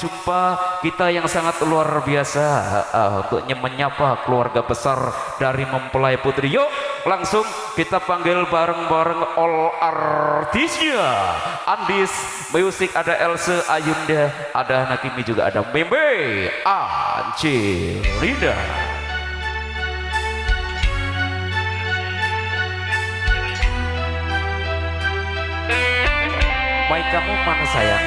jumpa kita yang sangat luar biasa untuk menyapa keluarga besar dari mempelai putri. Yuk langsung kita panggil bareng-bareng all artisnya. Andis Music, ada Else Ayunda, ada Nakimi, juga ada Membe Angelina. Mic kamu mana sayang?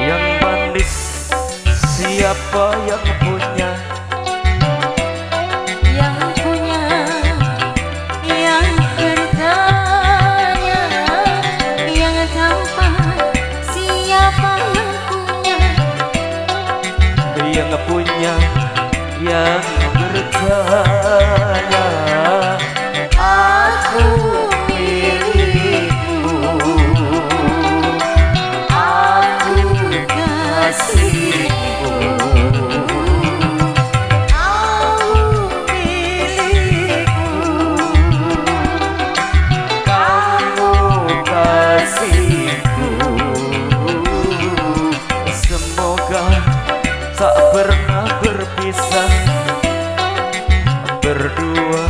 Yang manis siapa yang punya? Yang punya, yang bertanya, yang tampan siapa yang punya? Yang punya, yang bertanya, Aku milikmu, aku kasihmu. Aku milikmu, kamu kasihku. Semoga tak pernah berpisah, berdua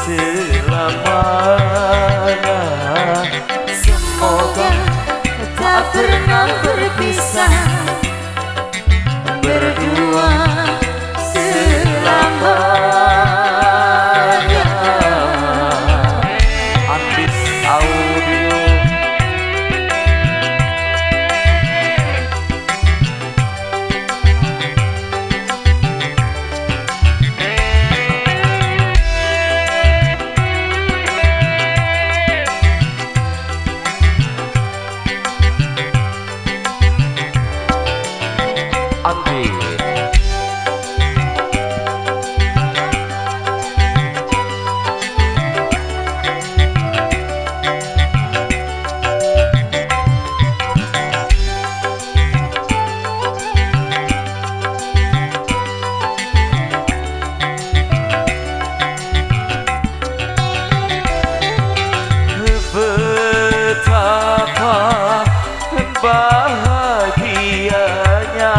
selamanya. semoga tak pernah berpisah, berdua selamanya. Andis Audio. Andi betapa bahagianya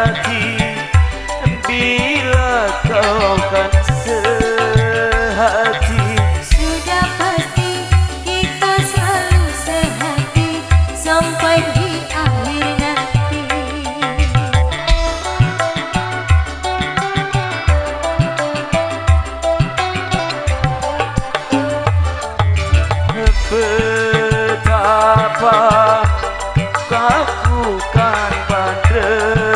hati bila kau kan sehati. Sudah pasti kita selalu sehati sampai di akhir nanti. Betapa aku kan menderita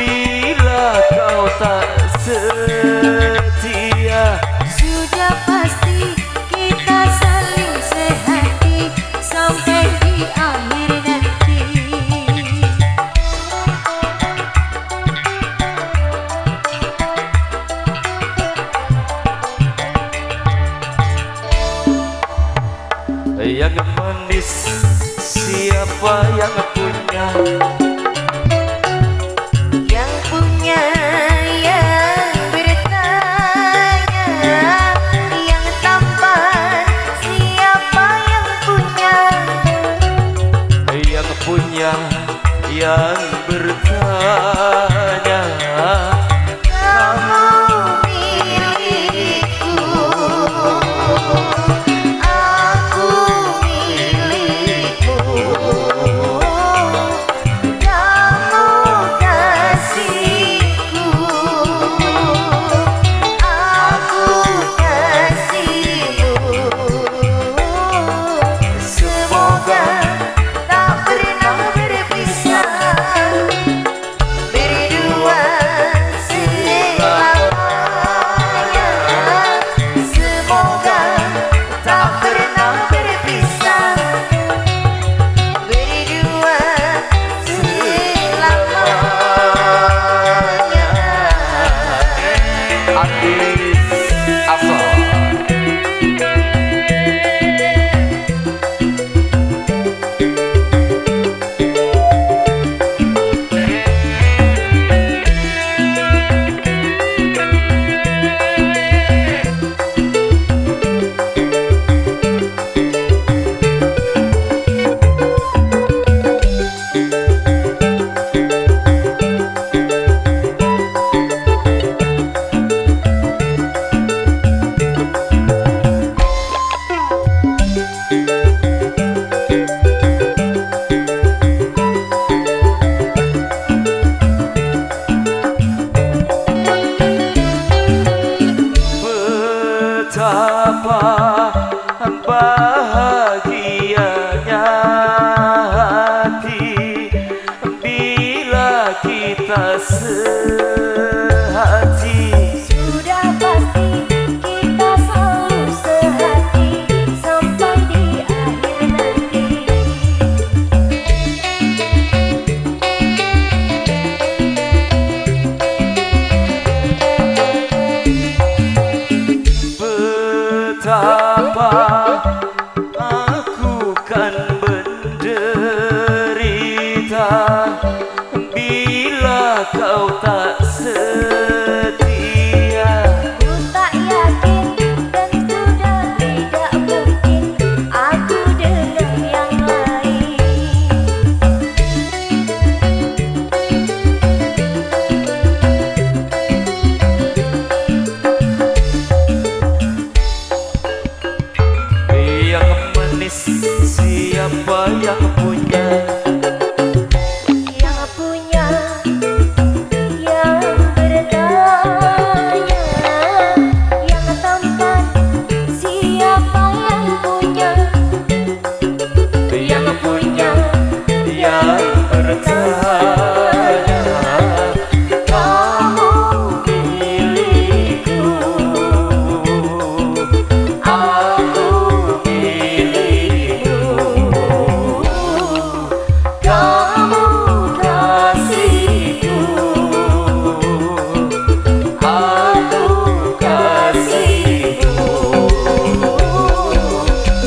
bila kau tak setia. Sudah pasti kita saling sehati sampai di akhir nanti. Yang manis siapa yang punya? Yang punya, yang bertanya, yang tampan siapa yang punya? Yang punya, yang bertanya, Kamu milikku, aku milikmu. Kamu kasihku, aku kasihmu. Semoga tak pernah berpisah, berdua selamanya. Semoga tak pernah berpisah, berdua selamanya. Andis Asal. Betapa bahagianya hati bila kita sehati. Sudah pasti kita selalu sehati sampai di akhir nanti. Betapa aku kan menderita bila kau tak setia. Ku tak yakin dan sudah tidak mungkin aku dengan yang lain. Yang manis siapa yang punya? Yang punya, yang bertanya, yang tampan siapa yang punya? Yang punya, yang bertanya, kamu milikku, aku milikmu, kamu kasihku, aku kasihmu.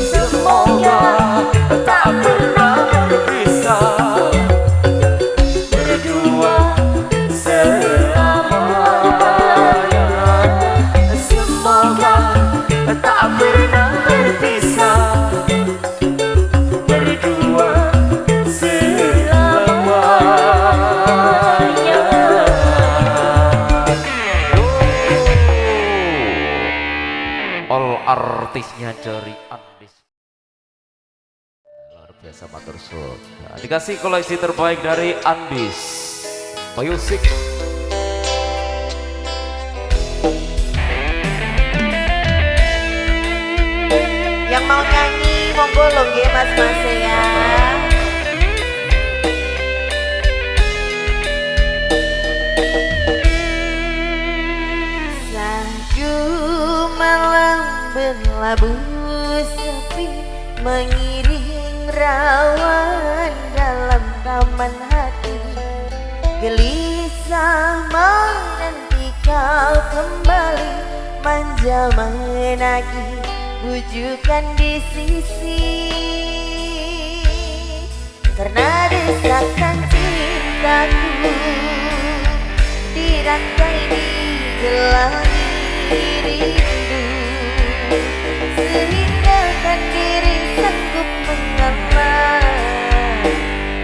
Semoga tak pernah berpisah, berdua selamanya. Semoga tak pernah berpisah, berdua selamanya. All artisnya dari Andis. Luar biasa matur suwun. Nah, dikasih koleksi terbaik dari Andis Music. Yang mau nyanyi monggo lo nggih mas-mas ya. Saju malam berlabuh sepi mengiring rawan dalam taman hati. Gelisah menanti kau kembali, manja menagih bujukan di sisi. Karena desakan cintaku dirangkai digelangi rindu, sehingga kan diri sanggup mengalah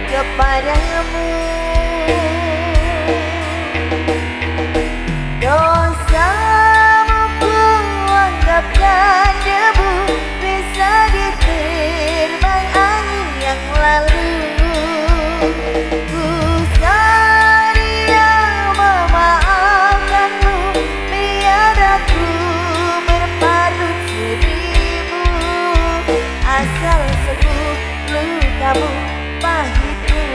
kepadamu. Dosamu ku anggapkan debu, bisa diterbang angin yang lalu. Ku sedia memaafkanmu, biar aku berparut seribu, asal sembuh lukamu pahitmu.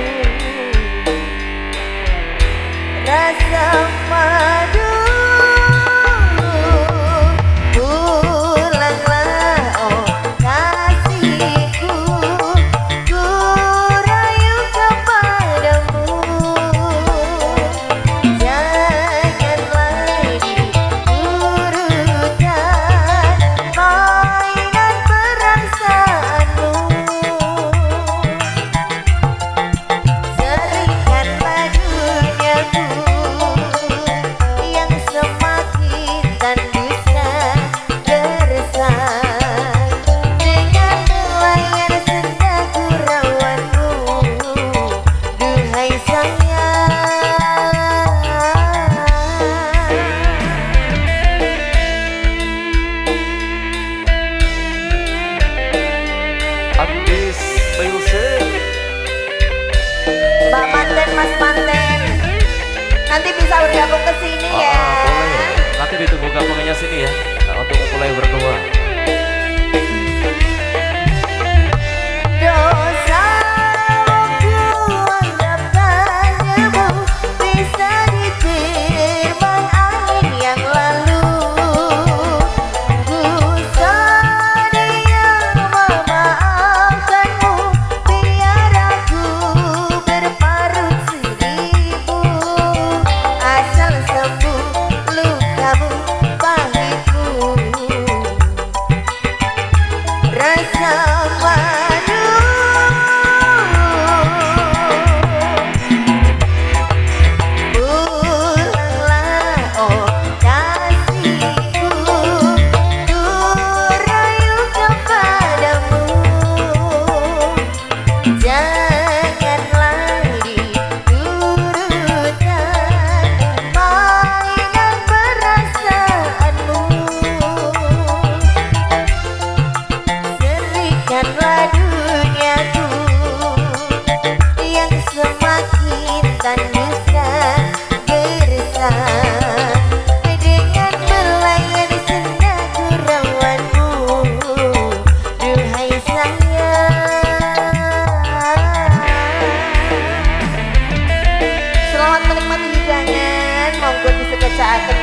Rasa madu pulanglah oh kasihku, ku rayu kepadamu. Jangan lagi turutkan mainan perasaanmu. Seringkanlah duniaku yang semakin tanduskan gersang, dengan nelayan senda gurauanmu, duhai sayang. Andis Music. Mbak Manten, Mas Manten, nanti bisa bergabung ke sini ya. Boleh. Nanti ditunggu gabungannya sini ya. Nah, untuk mulai berdua.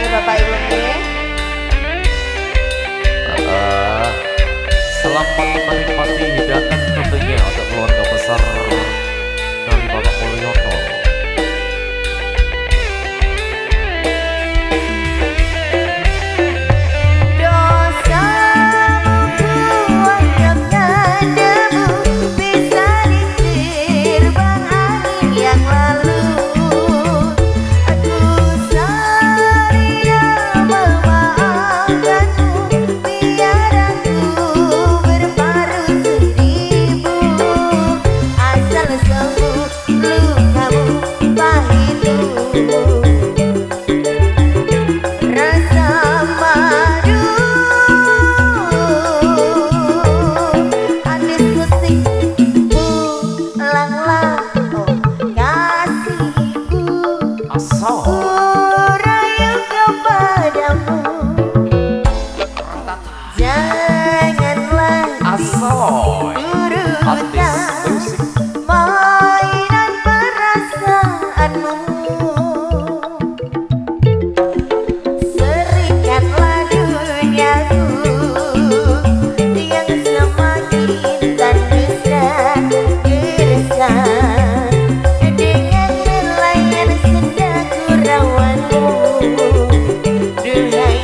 Bapak Ibu nggih. Selamat menikmati hidangan tentunya untuk keluarga besar dari Bapak Mulyono. Mainan perasaanmu, serikanlah duniaku yang semakin tanduskan geresan dengan nelayan sedang gurauanmu. Duhai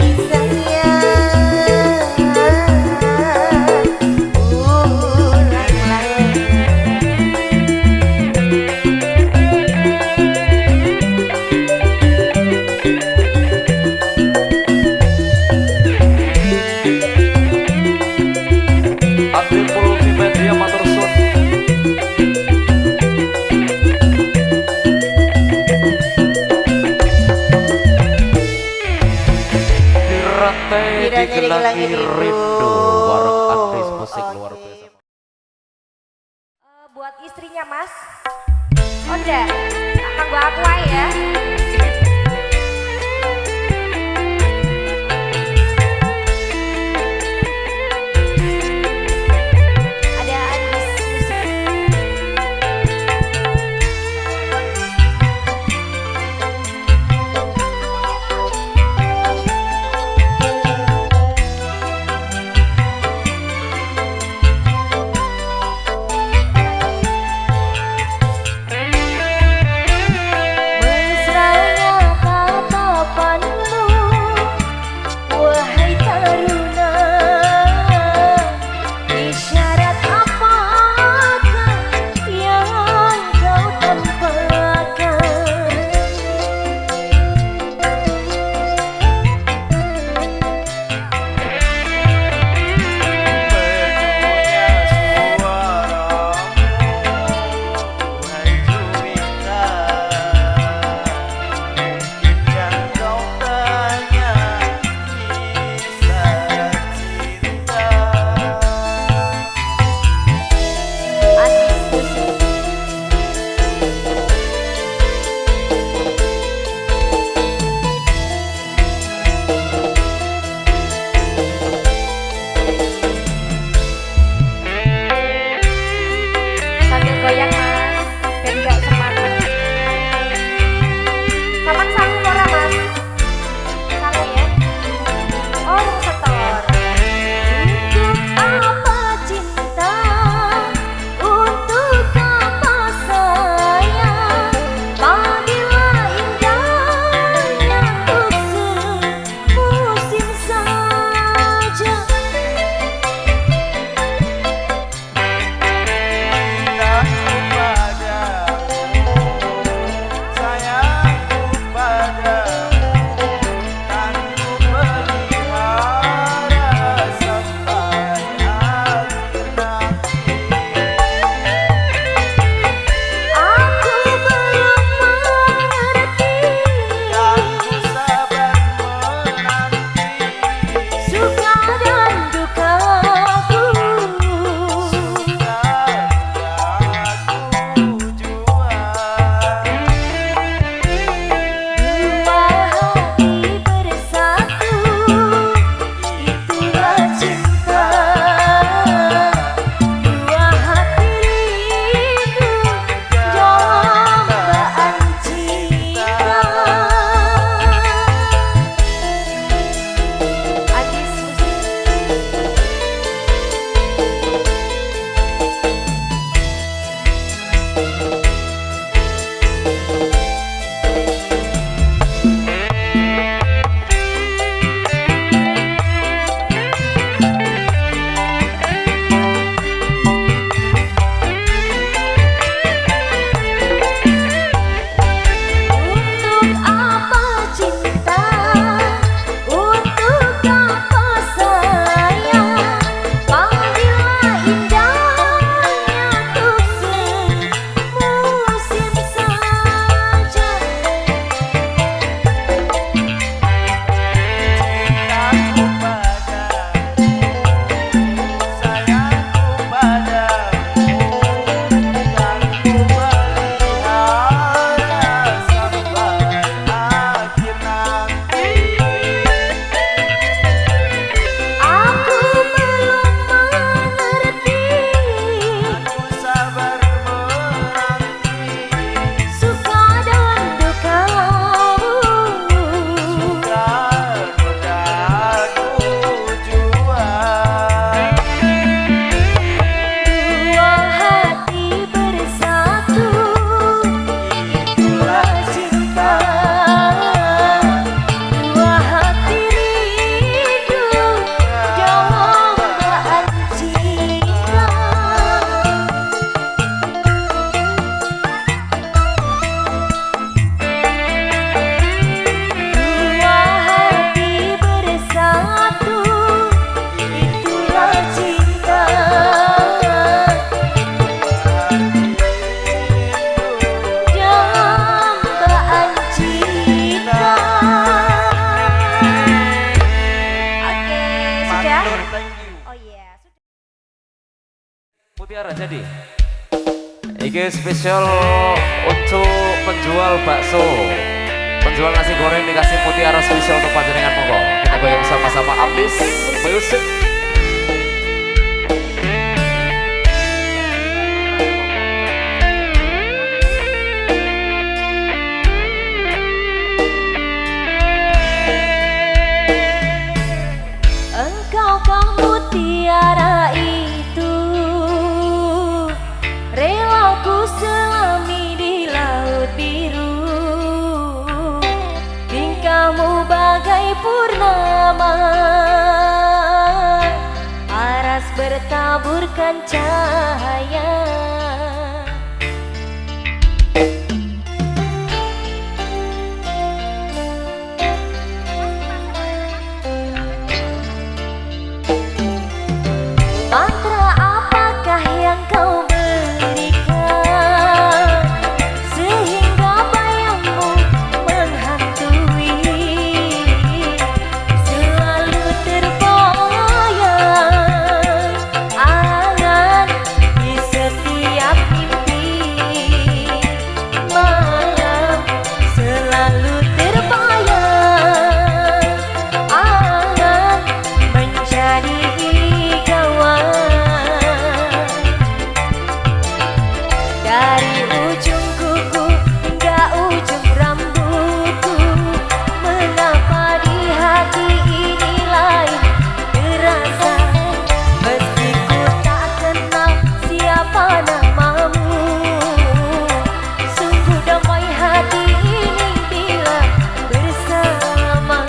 Digelangi rindu bareng artis musik luar biasa. Buat istrinya Mas Onda, kanggo aku ae ya. Ada Andis Musik. mesra Oh iya. Mutiara jadi. Ini spesial untuk penjual bakso, penjual nasi goreng dikasih mutiara spesial untuk panjenengan monggo. Kita goyang sama-sama Abdis Music. Engkaukah mutiara itu, rela ku selami di laut biru. Tingkahmu bagai purnama, paras bertaburkan cahaya. Mantra apakah yang kau berikan sehingga bayangmu menghantui, selalu terbayang angan di setiap mimpi. Malam selalu terbayang angan menjadi dari ujung kuku hingga ujung rambutku. Mengapa di hati ini lain terasa, meski ku tak kenal siapa namamu. Sungguh damai hati ini bila bersama.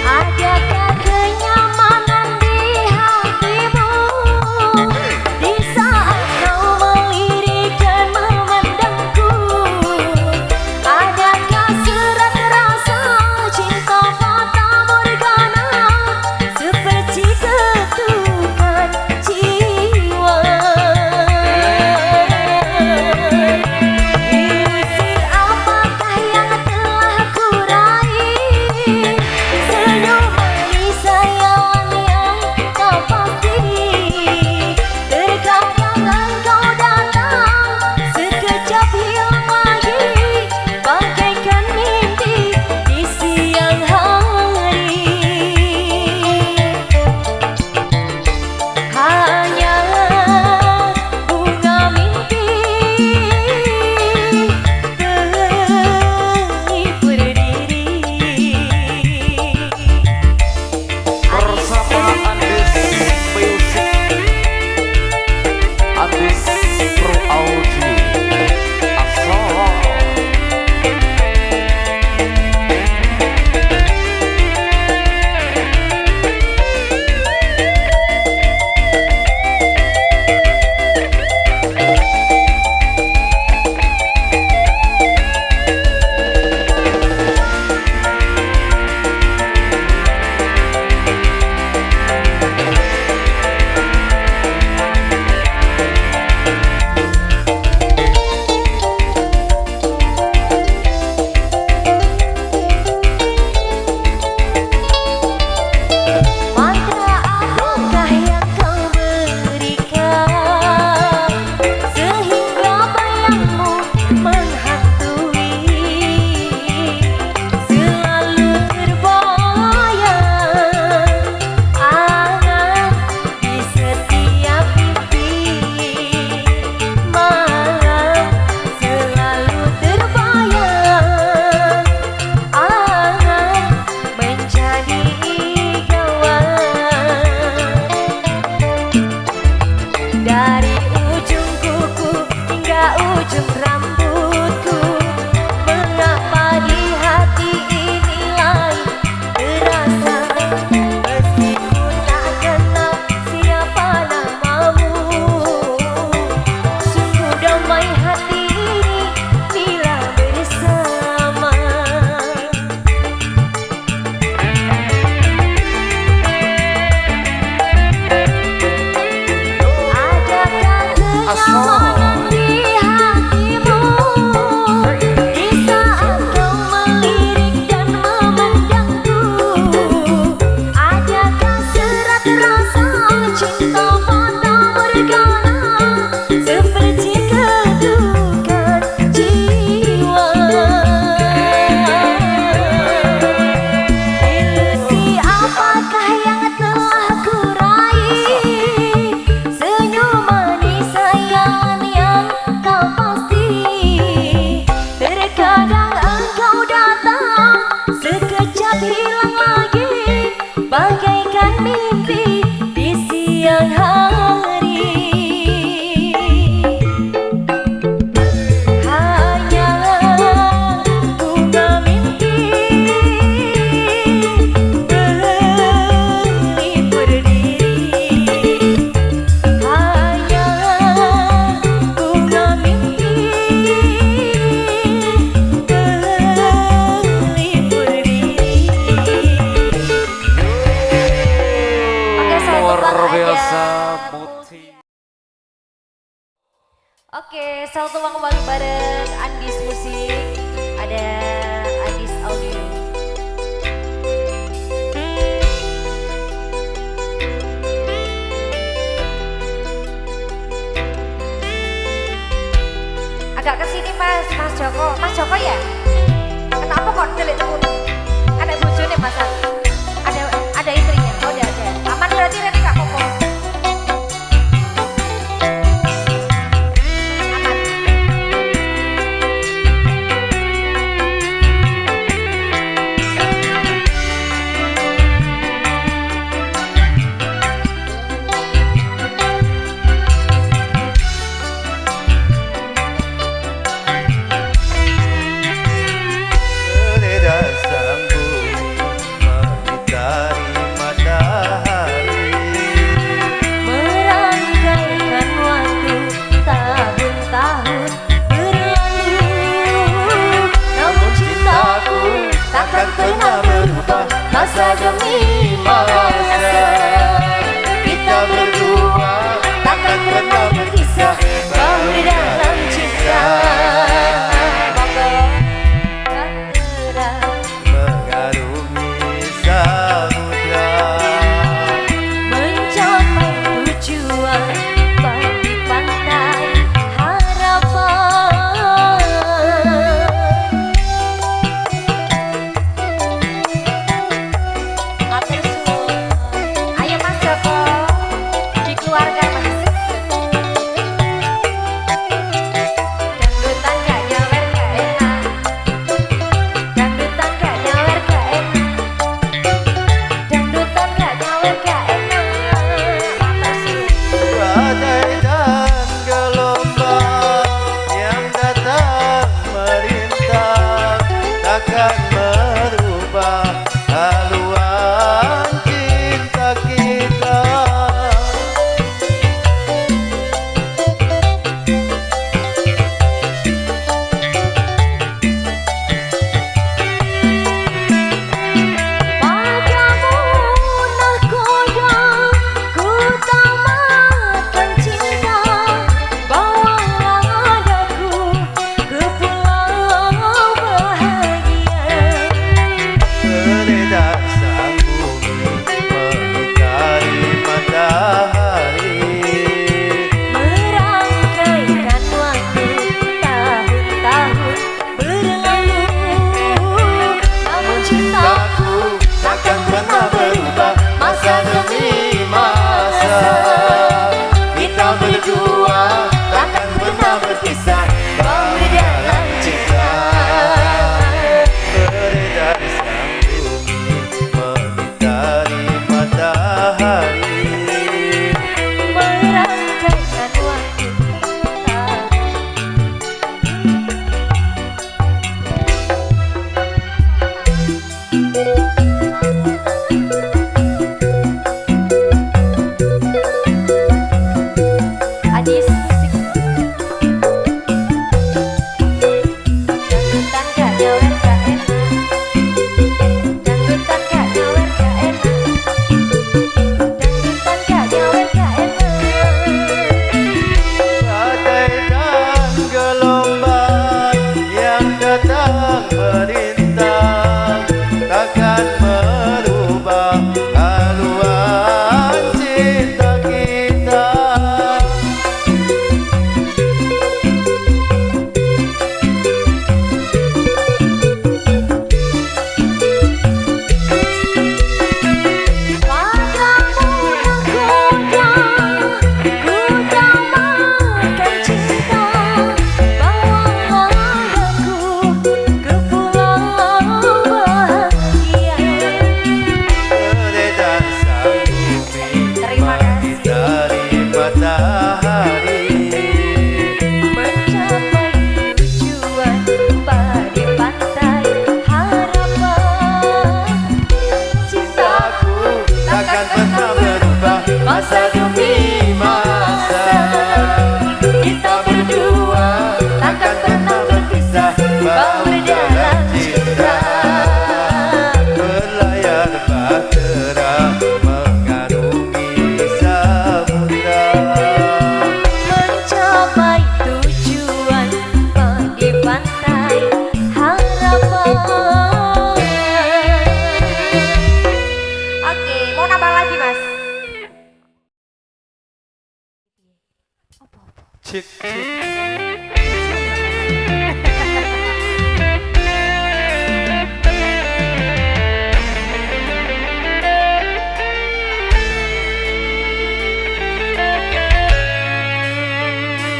Adakah kenyamanan di hatimu di saat kau melirik dan memandangku? Adakah serat rasa cinta fata morgana seperti ketukan jiwa? Ilusir apakah yang telah kurai? Senyum manis sayang yang tak pasti. Terkadang engkau datang, sekejap hilang lagi, bagaikan mimpi di siang hari. Hanya bunga mimpi terhibur diri. Bersama Andis Music, Andis Pro Audio Asal. Mantra apakah yang kau berikan sehingga bayangmu menghantui, selalu terbayang angan di setiap mimpi. Malam selalu terbayang angan menjadi dari ujung kuku hingga ujung rambutku. Mengapa di hati ini lain terasa, meski ku tak kenal siapa namamu. Sungguh damai hati ini bila bersama. Adakah kenyamanan di hatimu satu uang kembali bareng Andis Musik. Ada Andis Audio. Agak kesini Mas Joko. Mas Joko ya? Kenapa kok delik turun? Ada bojone Mas. Ada istrinya. Oh, udah ada. Aman berarti Reni gak apa-apa. Aman. Selera sang bumi mengitari matahari, Merangkaikan waktu tahun-tahun berlalu, namun cintaku takkan pernah berubah masa demi masa. Kita berdua takkan pernah berpisah, bahu dalam cinta. mengarungi samudra. Mencapai tujuan bagi pantai harapan. Matur suwun.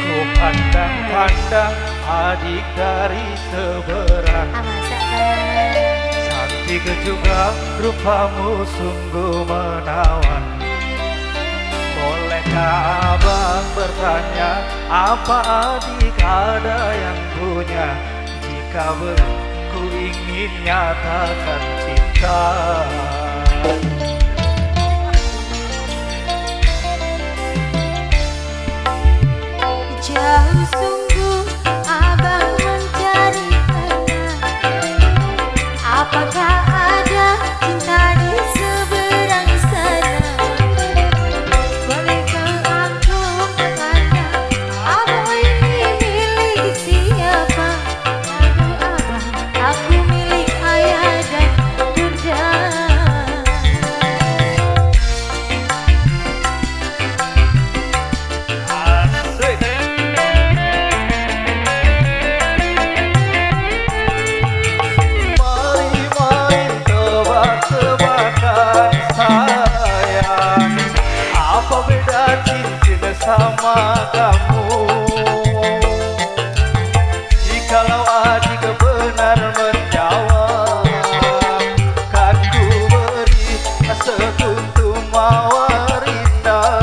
Ku pandang-pandang adik dari seberang, cantik juga rupamu sungguh menawan. Bolehkah abang bertanya, apa adik ada yang punya? Jika ku ingin nyatakan cinta. Jauh sungguh abang mencari tanya, apakah ada cinta di seberang sana? Bolehkah aku bertanya, abang ini milik siapa? Aduh abang, aku milik ayah dan bunda. Mari main tebak-tebakan sayang, apa beda cincin sama kamu? Jikalau adik benar menjawab, kan ku beri sekuntum mawar indah.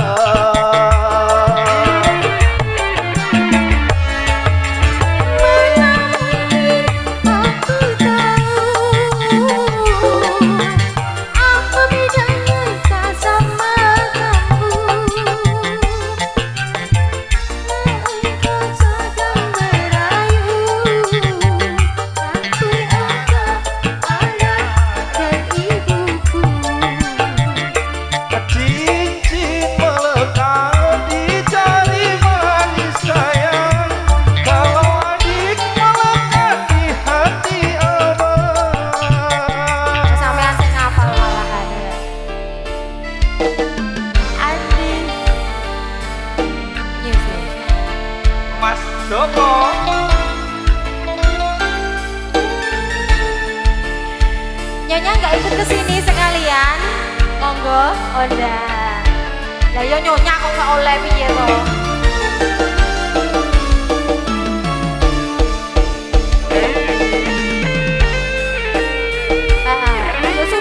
Aku tahu apa bedanya tak sama kamu. Engkau sedang merayu, aku angkat ayah dan ibuku. Cincin melekat di jari manis sayang, kalau adik melekat di hati abang. Sampai asik ngapal malahan ya. Adik Music. Mas Joko, Nyonya nggak ikut ke sini sekalian? Monggo, Onda. Lah yo nyonya kok nggak oleh piye to?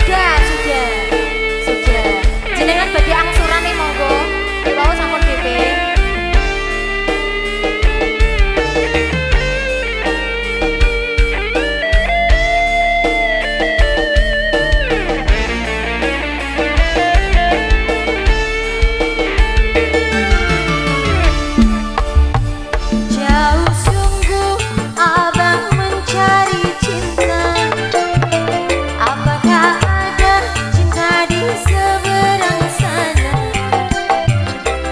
Ya sudah. Jenengan bagi angsuran nih monggo. Bawa sampun DP. jauh sungguh abang mencari cinta, apakah ada cinta di seberang sana?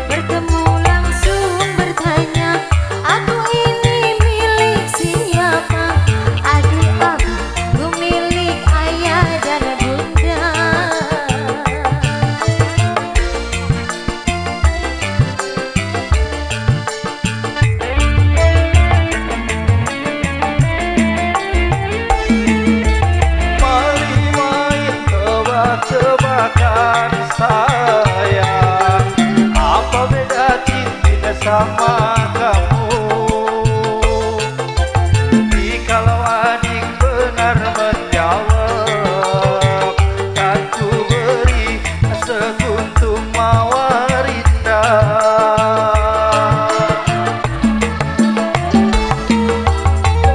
Bertemu langsung bertanya, aku ini milik siapa? Aduh abang, ku milik ayah dan bunda. mari main tebak-tebakan sayang, apa beda cincin sama kamu? Jikalau adik benar menjawab, kan ku beri sekuntum mawar indah.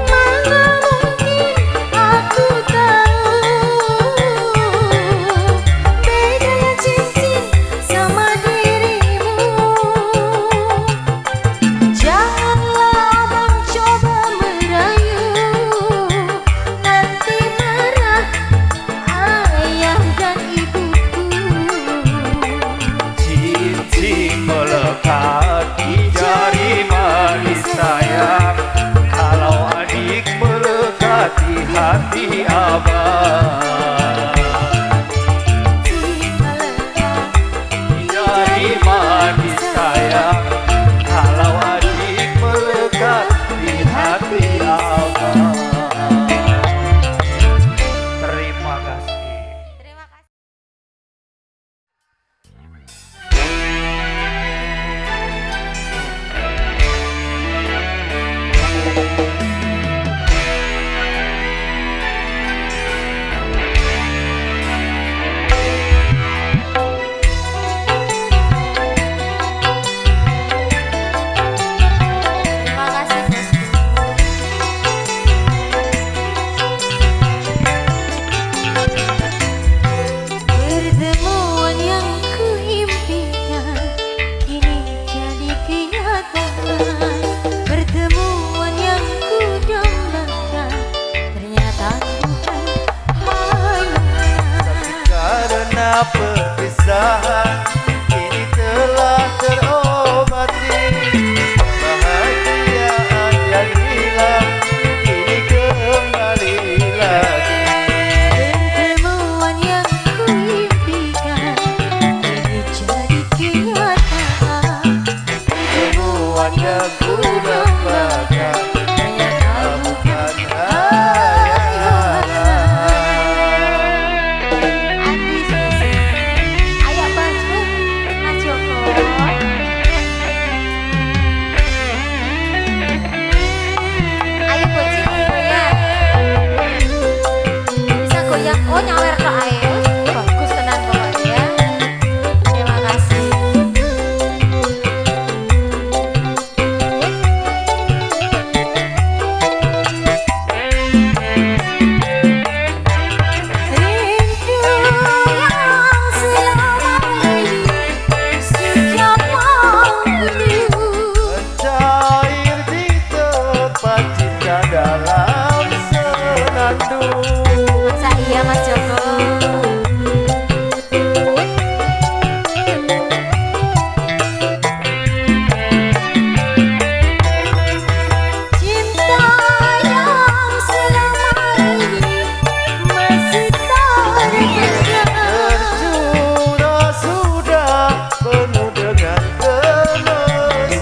Mana mungkin aku tahu bedanya cincin sama dirimu. Janganlah abang coba merayu, nanti marah ayah dan ibuku. Cincin melekat di jari manis sayang, kalau adik melekat di hati abang. Di jari manis sayang, kalau adik melekat di hati perpisahan kini telah terobati. Kebahagiaan yang hilang kini kembali lagi. Pertemuan yang kuimpikan kini jadi kenyataan. Pertemuan yang ku dambakan ternyata bukan Ayo Bosku, Mas Joko. Ayo bocil goyang. Bisa goyang, oh nyawer tok ae. Bagus tenan pokoknya. Terima kasih. Rindu yang selama ini sejak malam. mencair di tempat cinta dalam senandung. Masa iya Mas Joko? Cinta yang selama ini masih tergenggam. Tercurah sudah penuh dengan kemesraan.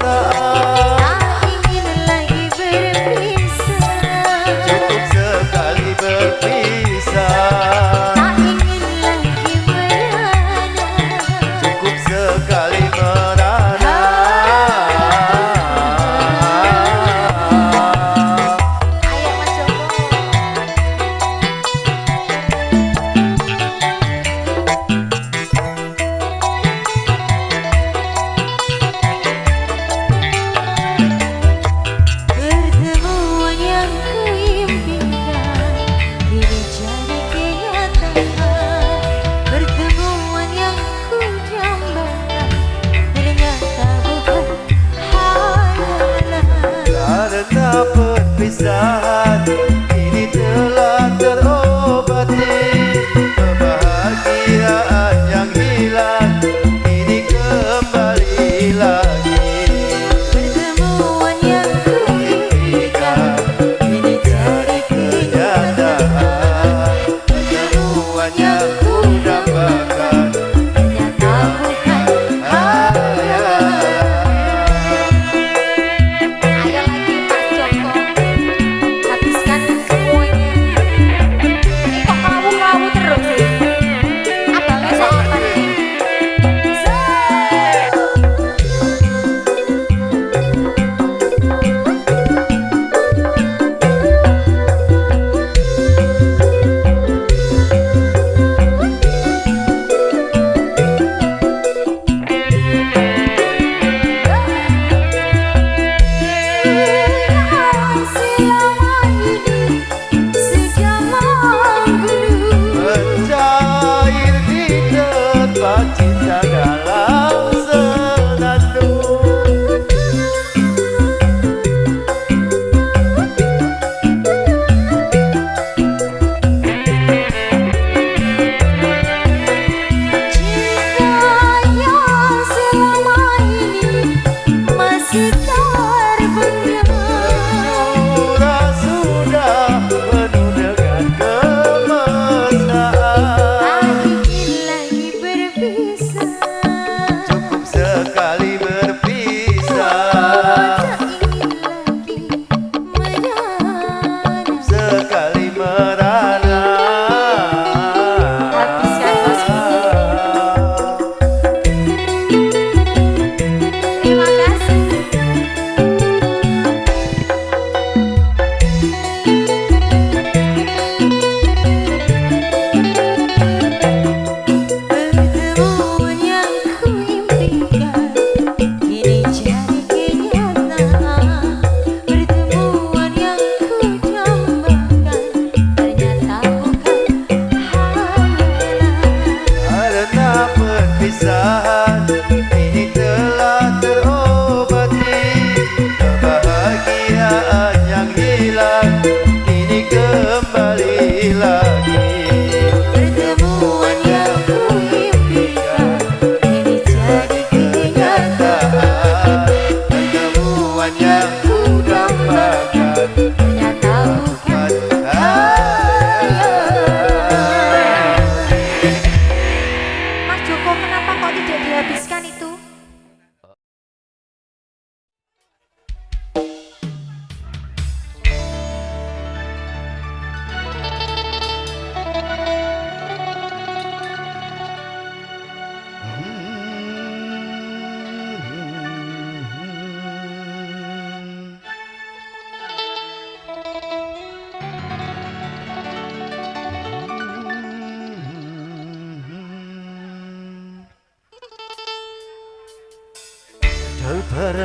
Tak ingin lagi berpisah. Cukup sekali berpisah. Tak ingin lagi merana. Cukup sekali merana. Ayo Mas Joko. Pertemuan yang kuimpikan kini jadi kenyataan. Pertemuan yang kudambakan ternyata bukan hayalan. Karena perpisahan kini telah terobati. Kebahagiaan yang hilang kini kembali lagi. Pertemuan yang kuimpikan kini jadi kenyataan. Pertemuan yang ku dambakan Ternyata bukan hayalan. Ayo lagi Mas Joko. Habiskan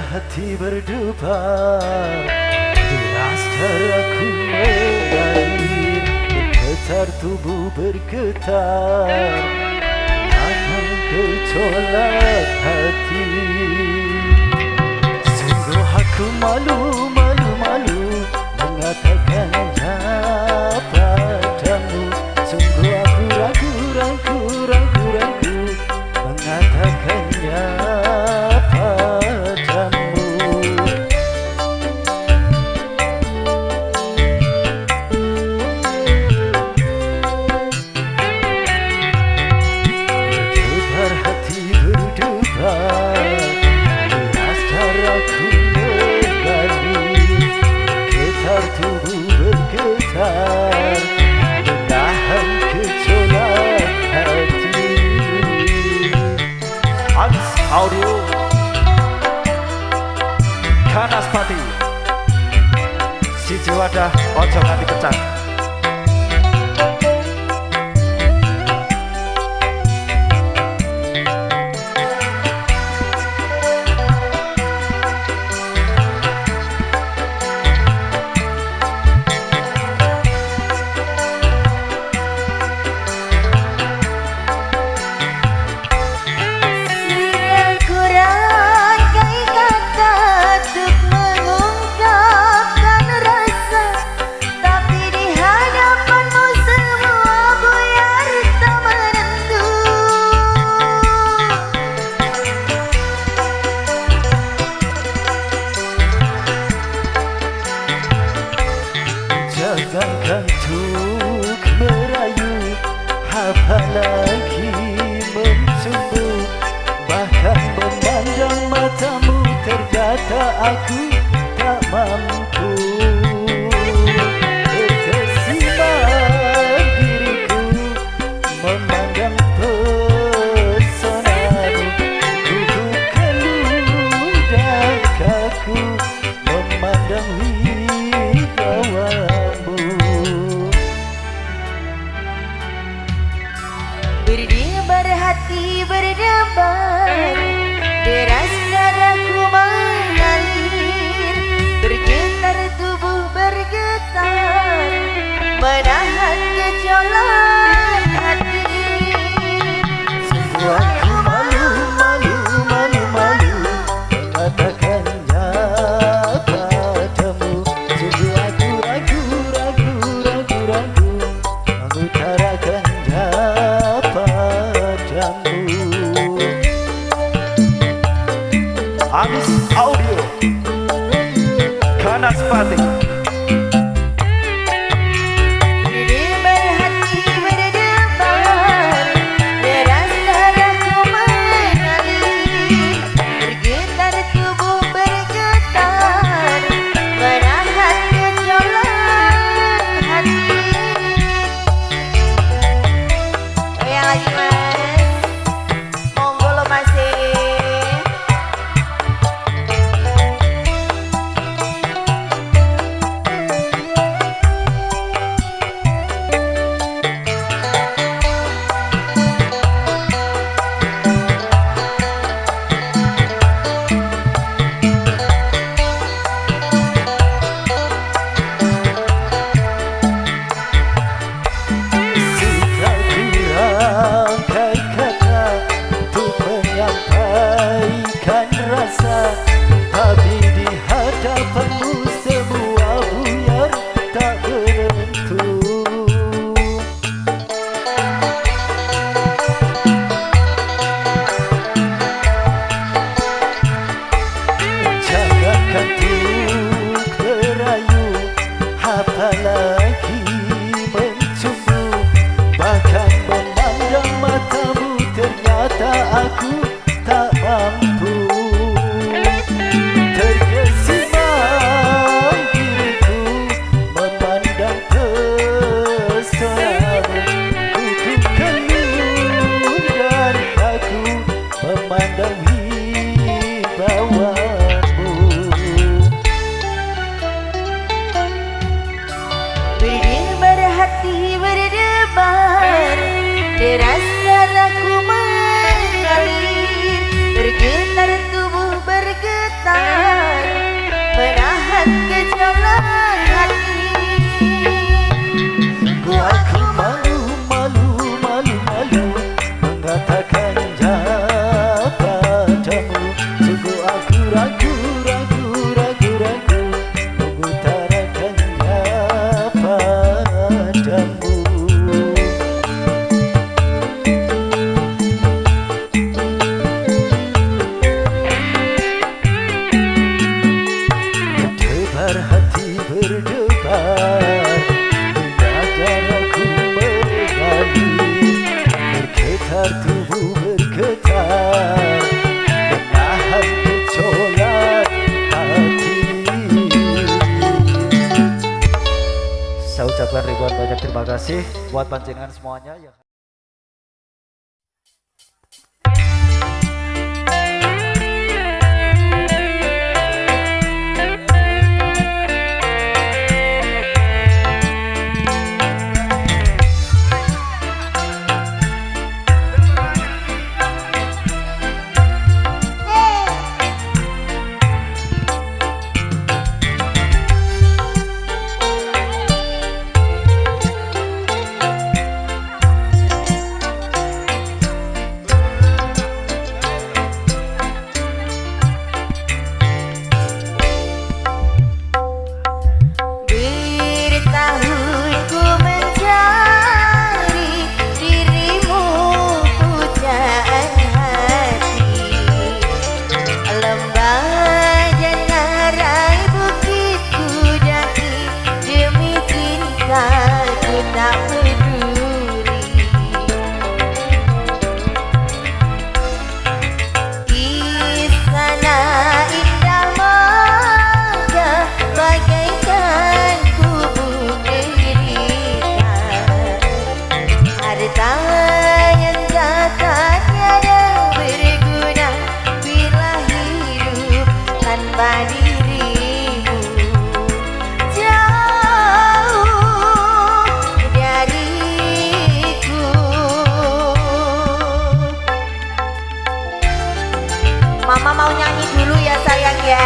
hati berdebar, deras daraku mengalir, bergetar tubuh bergetar, akan kecolak hati. Sungguh aku malu mengatakannya padamu. Sungguh aku ragu mengatakannya padamu. Berdebar hati berdebar, deras daraku mengalir, getar tubuh bergetar, menahan gejolak hati. Hans Audio Kanaspati, siji wadah ojo nganti pecah. Jangankan untuk merayu, apalagi mencumbu, bahkan memandang matamu ternyata aku tak mampu. Terkesima diriku memandang pesonamu, kuku keluh dan kaku memandang wibawamu. Berdebar hati berdebar, deras daraku mengalir, bergetar tubuh bergetar, menahan gejolak hati. Sungguh aku malu mengatakannya padamu. Sungguh aku ragu mengutarakannya padamu. Anis Audio Kanaspati. Berdebar hati berdebar, deras daraku mengalir, bergetar tubuh bergetar, menahan gejolak hati. Goyang lagi mas, monggo lo masih. Sudah kurangkai kata untuk menyampaikan rasa, tapi di hadapanmu semua buyar tak menentu. Jangankan untuk merayu, apalagi mencumbu, bahkan memandang matamu ternyata aku tak mampu. Terkesima diriku memandang pesonamu, kuku keluh dan kaku memandang wibawamu. Berdebar hati berdebar, deras daraku mengalir, bergetar tubuh bergetar, menyebar, mengajar aku mengalir, bergetar tubuh bergetar, menahan gejolak hati. Saya ucapkan ribuan banyak terima kasih buat panjenengan semuanya yang Mama mau nyanyi dulu ya sayang ya.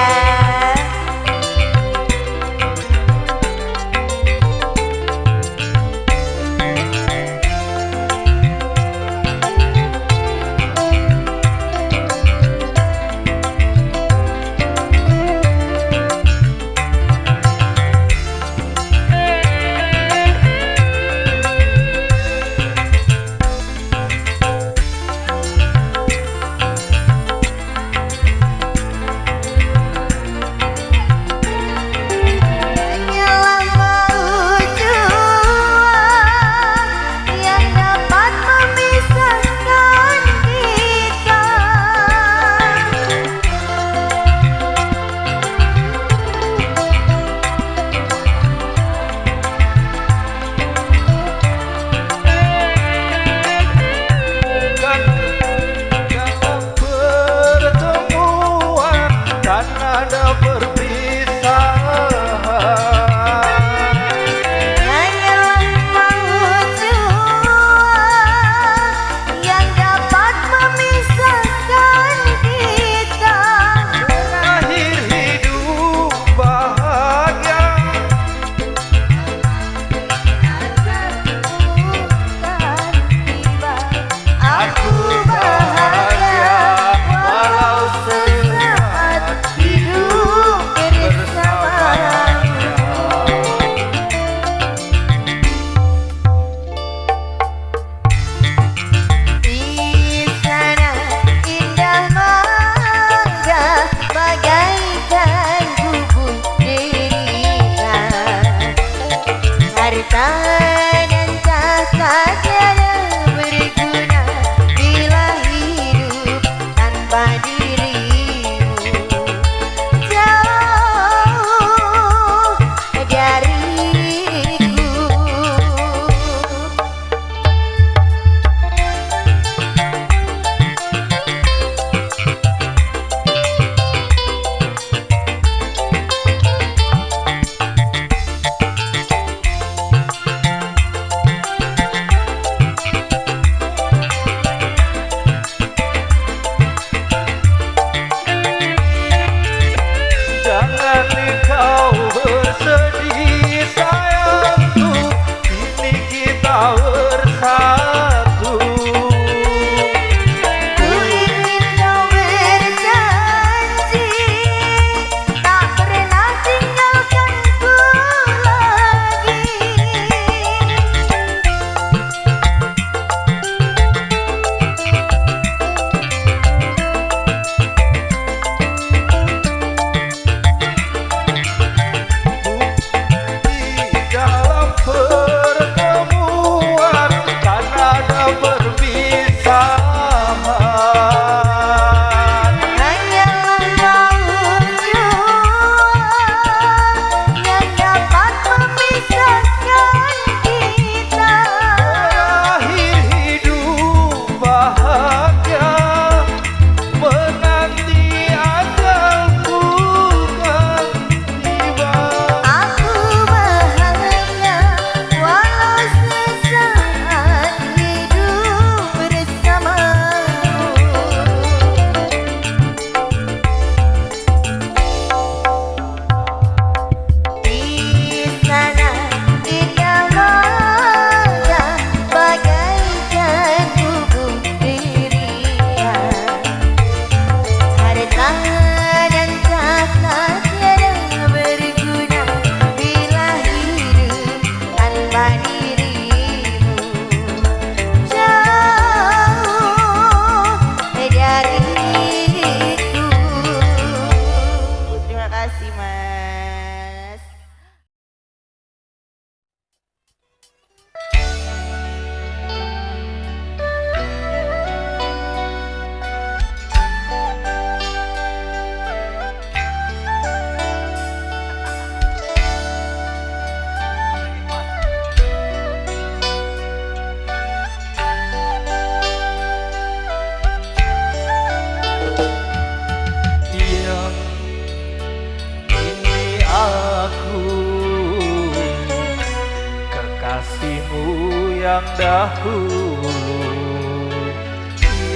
yang dahulu,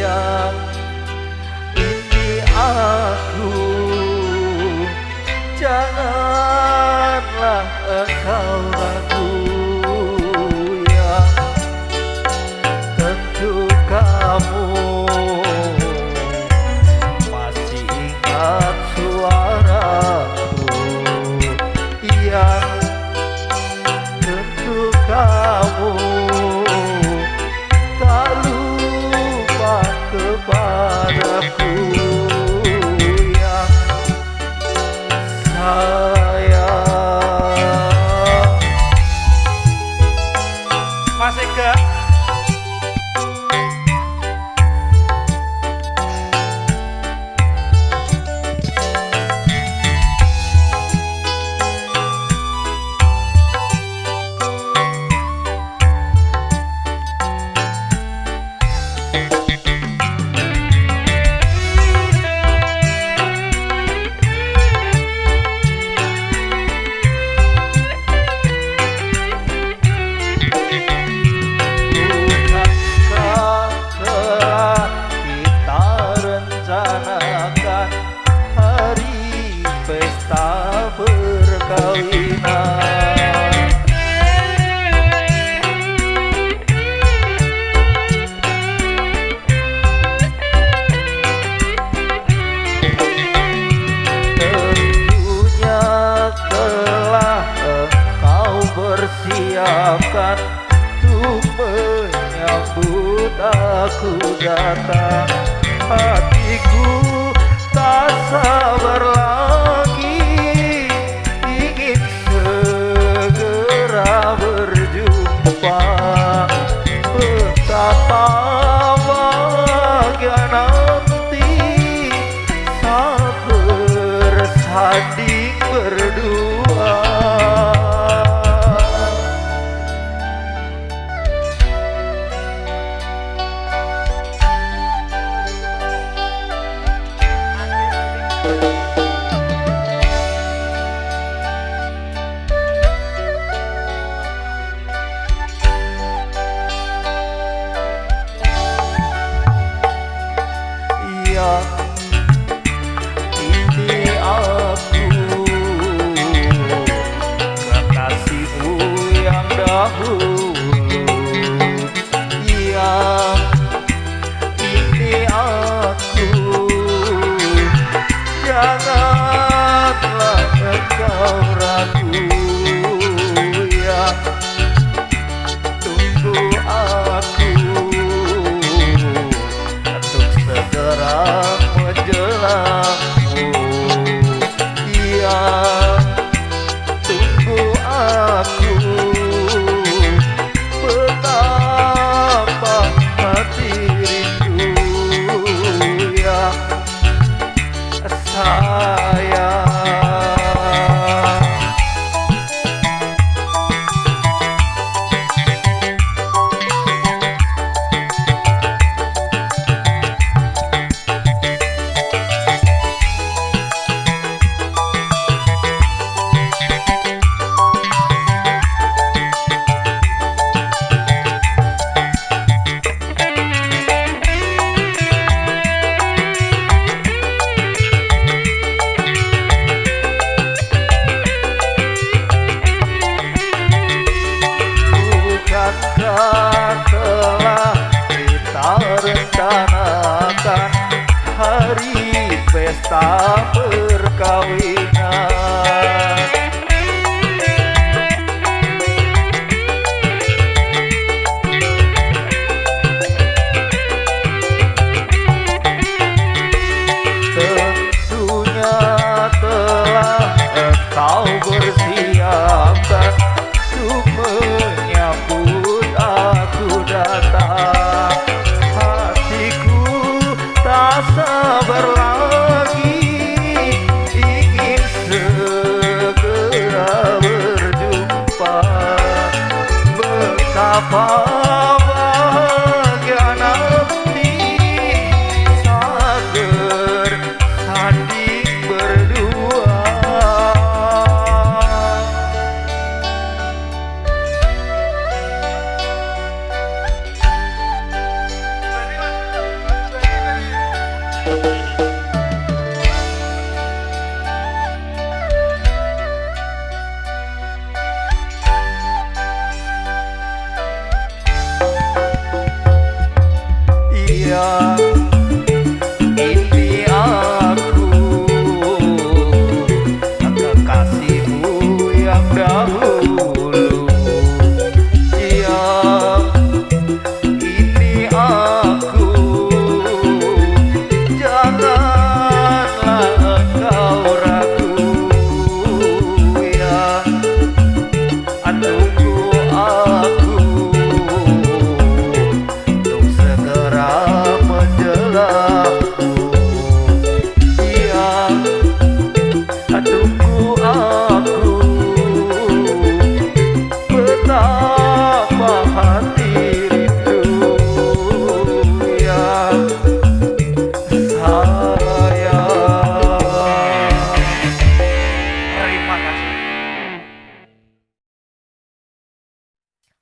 yang ini aku. Janganlah engkau ragu, yang tentu kamu masih ingat suaraku, yang tentu kamu tak lupa kepadaku, yang sayang. Mas Ega, persiapkan untuk menyambut aku datang. Hatiku tak sabar lagi, ingin segera berjumpa. Betapa bahagia nanti saat bersanding berdua. Ini aku, kekasihmu yang dahulu, yang ini aku. Janganlah engkau ragu, yang tunggu aku untuk segera menjelangmu, yang tunggu aku. Betapa hati rindu, yang sayang. Telah kita rencanakan hari pesta perkawinan. Tentunya telah engkau bersiapkan untuk menyambut aku datang. Hatiku tak sabar lagi, ingin segera berjumpa. Betapa bahagia nanti saat bersanding berdua.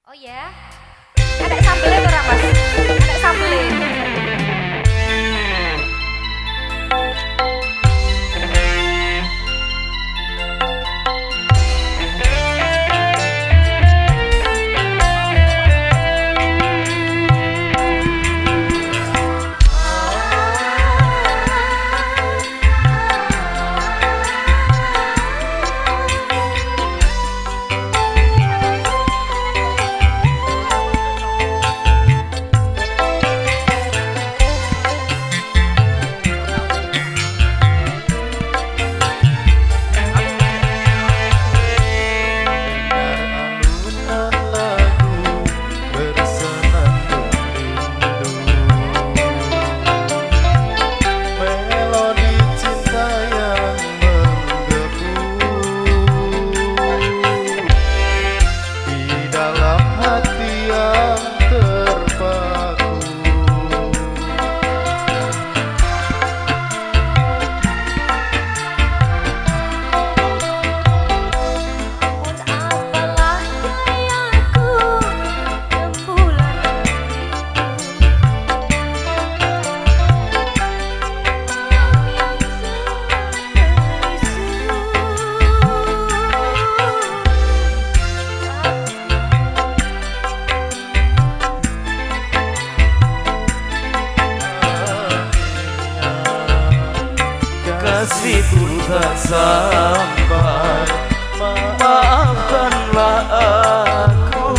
Oh ya, ada sambelnya ora mas? Ada sambelnya. kasihku tak sampai, maafkanlah aku.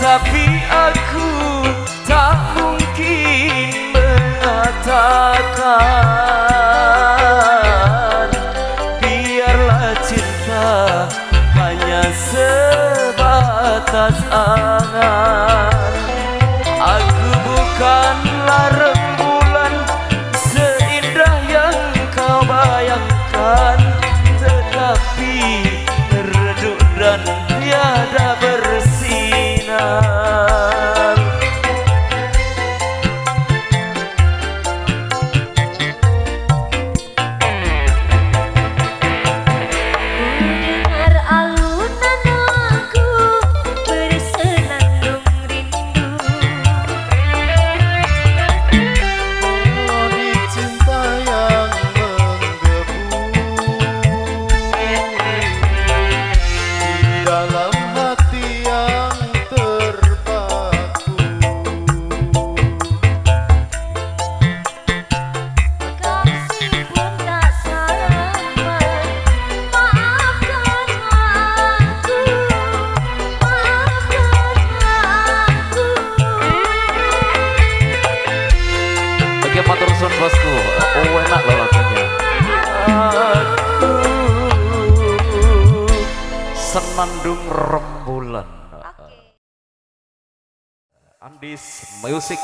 Tetapi aku tak mungkin mengatakan, biarlah cinta hanya sebatas angan. Aku bukanlah rembulan seindah yang kau bayangkan, tetapi redup dan tiada bersinar. Dengar alunan lagu bersenandung rindu. Senandung Rembulan. Andis Music.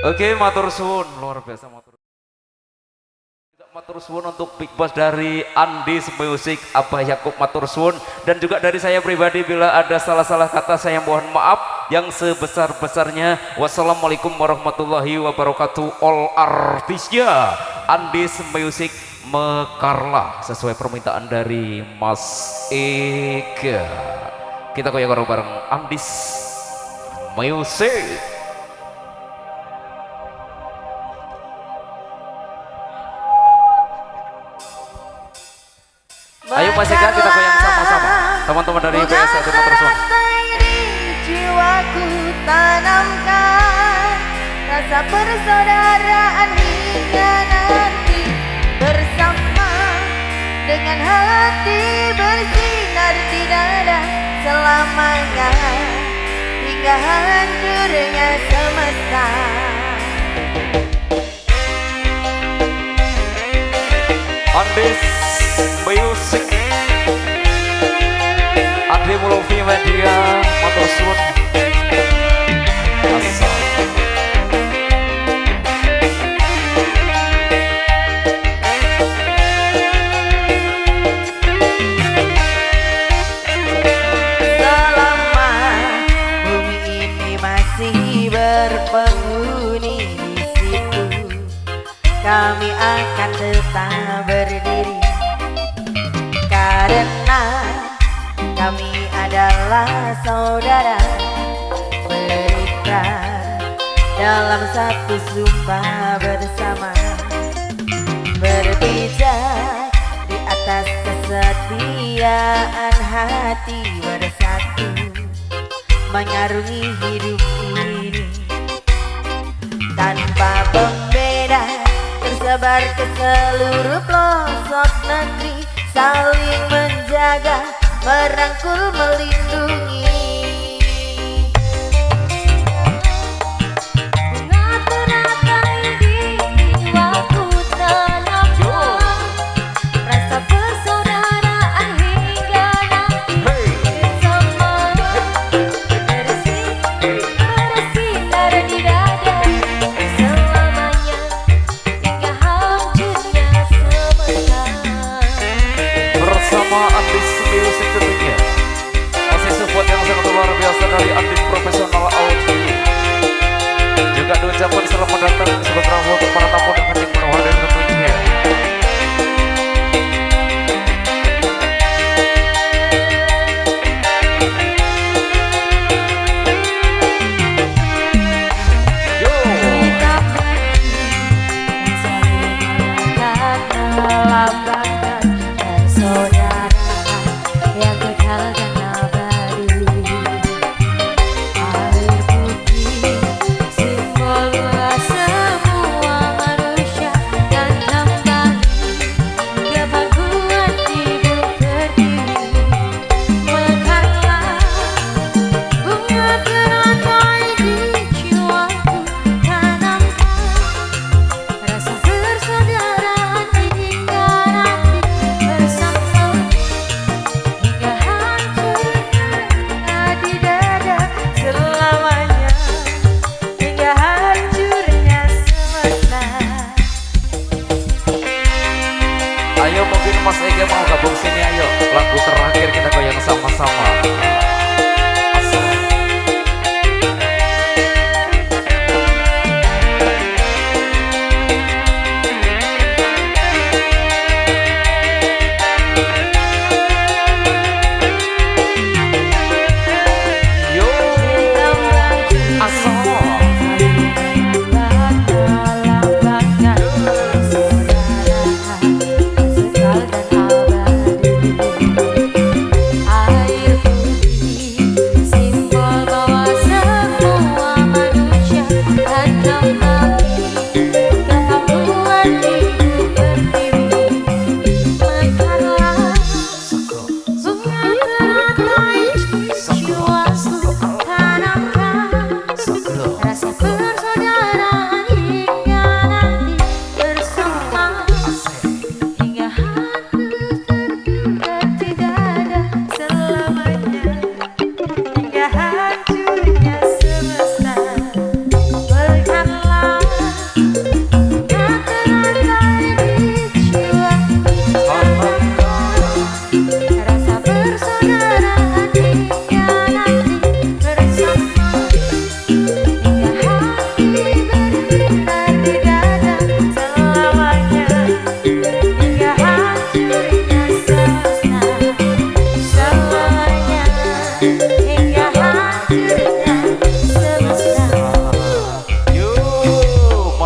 Oke, matur suwun, luar biasa matur. Juga matur suwun untuk Big Boss dari Andis Music, Abah Yakub matur suwun, dan juga dari saya pribadi bila ada salah-salah kata saya mohon maaf yang sebesar-besarnya. Wassalamualaikum warahmatullahi wabarakatuh. All artisnya Andis Music mekarlah sesuai permintaan dari Mas Ega. Kita goyang bareng Andis Music. Ayo Mas Ega, kita goyang sama-sama. Teman-teman dari BSD terus. Jiwaku tanamkan rasa persaudaraan hingga nanti bersama, dengan hati bersinar di dada selamanya hingga hancurnya semesta. Andis Music, Adi Mulufi Media, matur suwun. Asal. Selama bumi ini masih berpenghuni di situ, kami akan tetap berdiri. Karena kami adalah saudara berikat dalam satu sumpah bersama, berpijak di atas kesetiaan hati bersatu, mengarungi hidup ini tanpa pembeda, tersebar ke seluruh pelosok negeri, saling menjaga, merangkul, melindungi. Bunga teratai di jiwaku tanamkan rasa persaudaraan hingga nanti bersama, bersinar di dada selamanya hingga hancurnya semesta. Bersama Andis Music tentunya masih support yang sangat luar biasa dari Andis Profesional Audio. Juga diucapkan selamat datang sebagai ramu untuk para tamu dengan yang berhadir tentunya. Yo. Melambangkan persaudaraan yang kekal dan abadi. Air putih simbol semua manusia.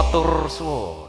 Matur suwun.